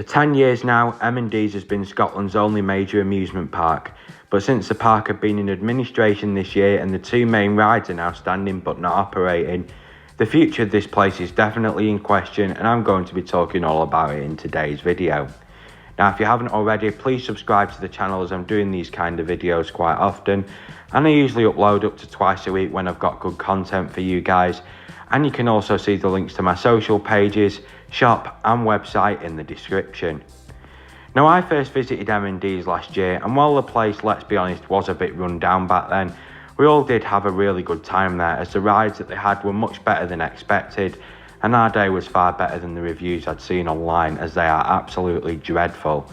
For 10 years now, M&ds has been Scotland's only major amusement park, but since the park had been in administration this year and the two main rides are now standing but not operating, the future of this place is definitely in question, and I'm going to be talking all about it in today's video. Now, if you haven't already, please subscribe to the channel, as I'm doing these kind of videos quite often, and I usually upload up to twice a week when I've got good content for you guys. And you can also see the links to my social pages, shop and website in the description. Now, I first visited M&ds last year, and while the place, let's be honest, was a bit run down back then, we all did have a really good time there, as the rides that they had were much better than expected, and our day was far better than the reviews I'd seen online, as they are absolutely dreadful.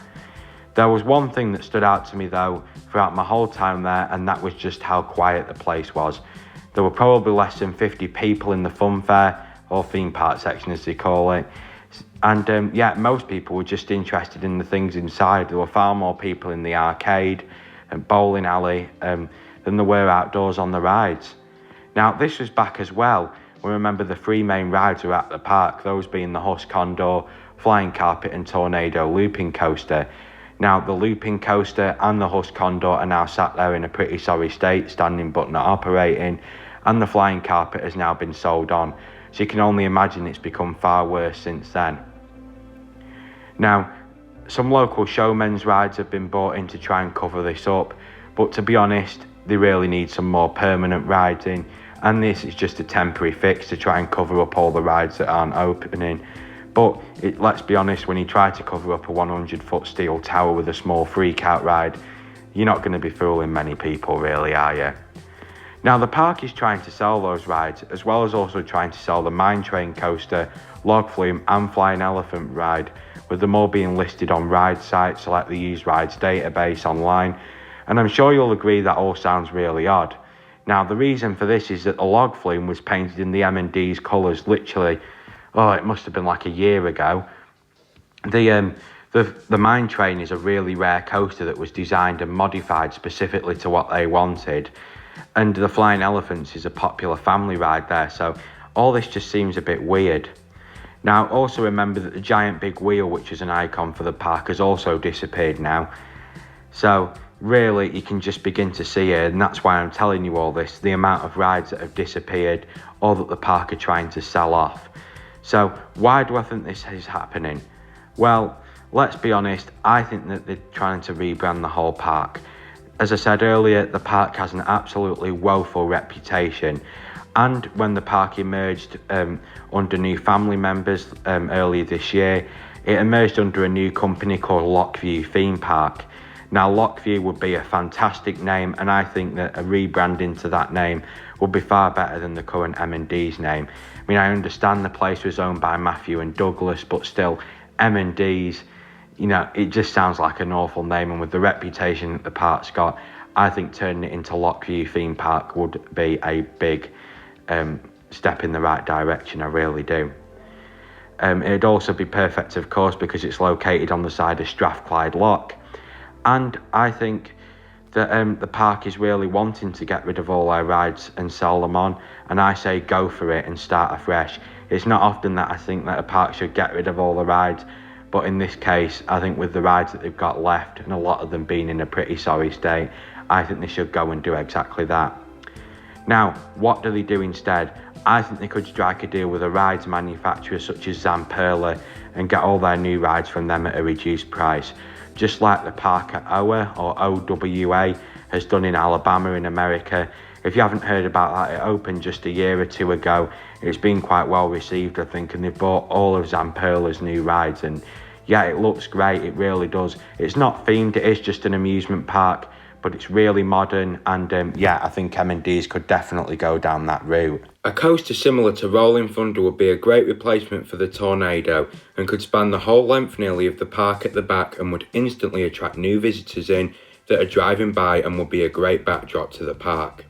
There was one thing that stood out to me though throughout my whole time there, and that was just how quiet the place was. There were probably less than 50 people in the fun fair, or theme park section as they call it. And yeah, most people were just interested in the things inside. There were far more people in the arcade and bowling alley than there were outdoors on the rides. Now, this was back as well. We remember the three main rides were at the park, those being the Husk Condor, Flying Carpet and Tornado Looping Coaster. Now, the Looping Coaster and the Husk Condor are now sat there in a pretty sorry state, standing but not operating, and the Flying Carpet has now been sold on, so you can only imagine it's become far worse since then. Now, some local showmen's rides have been brought in to try and cover this up, but to be honest, they really need some more permanent rides in, and this is just a temporary fix to try and cover up all the rides that aren't opening. But let's be honest, when you try to cover up a 100-foot steel tower with a small freak-out ride, you're not going to be fooling many people, really, are you? Now, the park is trying to sell those rides, as well as also trying to sell the Mine Train Coaster, Log Flume and Flying Elephant ride, with them all being listed on ride sites like the Used Rides database online, and I'm sure you'll agree that all sounds really odd. Now, the reason for this is that the Log Flume was painted in the M&ds colours literally, it must have been like a year ago. The Mine Train is a really rare coaster that was designed and modified specifically to what they wanted. And the Flying Elephants is a popular family ride there, so all this just seems a bit weird. Now, also remember that the giant big wheel, which is an icon for the park, has also disappeared now. So really, you can just begin to see it, and that's why I'm telling you all this, the amount of rides that have disappeared or that the park are trying to sell off. So why do I think this is happening? Well, let's be honest, I think that they're trying to rebrand the whole park. As I said earlier, the park has an absolutely woeful reputation, and when the park emerged under new family members earlier this year, it emerged under a new company called Lockview Theme Park. Now, Lockview would be a fantastic name, and I think that a rebranding to that name would be far better than the current M&ds name. I mean, I understand the place was owned by Matthew and Douglas, but still, M&ds, you know, it just sounds like an awful name, and with the reputation that the park's got, I think turning it into Lockview Theme Park would be a big step in the right direction, I really do. It'd also be perfect, of course, because it's located on the side of Strathclyde Lock, and I think that the park is really wanting to get rid of all their rides and sell them on, and I say go for it and start afresh. It's not often that I think that a park should get rid of all the rides, but in this case, I think with the rides that they've got left, and a lot of them being in a pretty sorry state, I think they should go and do exactly that. Now, what do they do instead? I think they could strike a deal with a rides manufacturer such as Zamperla and get all their new rides from them at a reduced price, just like the park at OWA, or OWA, has done in Alabama in America. If you haven't heard about that, it opened just a year or two ago. It's been quite well received, I think, and they've bought all of Zamperla's new rides, and yeah, it looks great, it really does. It's not themed, it is just an amusement park, but it's really modern, and yeah, I think M&ds could definitely go down that route. A coaster similar to Rolling Thunder would be a great replacement for the Tornado, and could span the whole length nearly of the park at the back, and would instantly attract new visitors in that are driving by, and would be a great backdrop to the park.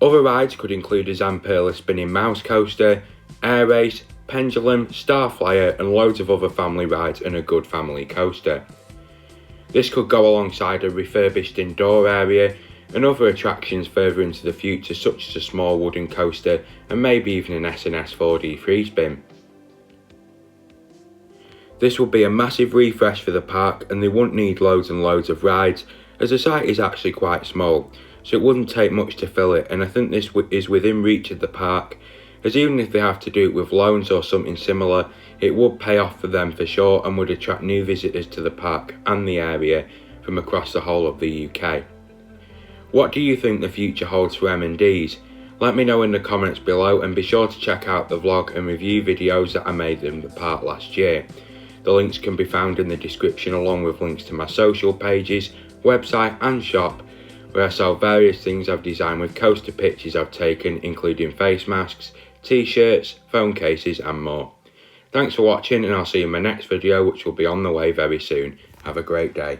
Other rides could include a Zamperla spinning mouse coaster, air race, pendulum, Starflyer, and loads of other family rides, and a good family coaster. This could go alongside a refurbished indoor area and other attractions further into the future, such as a small wooden coaster and maybe even an S&S 4D free spin. This will be a massive refresh for the park, and they wouldn't need loads and loads of rides, as the site is actually quite small, so it wouldn't take much to fill it, and I think this is within reach of the park, as even if they have to do it with loans or something similar, it would pay off for them for sure and would attract new visitors to the park and the area from across the whole of the UK. What do you think the future holds for M&ds? Let me know in the comments below, and be sure to check out the vlog and review videos that I made in the park last year. The links can be found in the description, along with links to my social pages, website and shop, where I sell various things I've designed with coaster pictures I've taken, including face masks, t-shirts, phone cases and more. Thanks for watching, and I'll see you in my next video, which will be on the way very soon. Have a great day.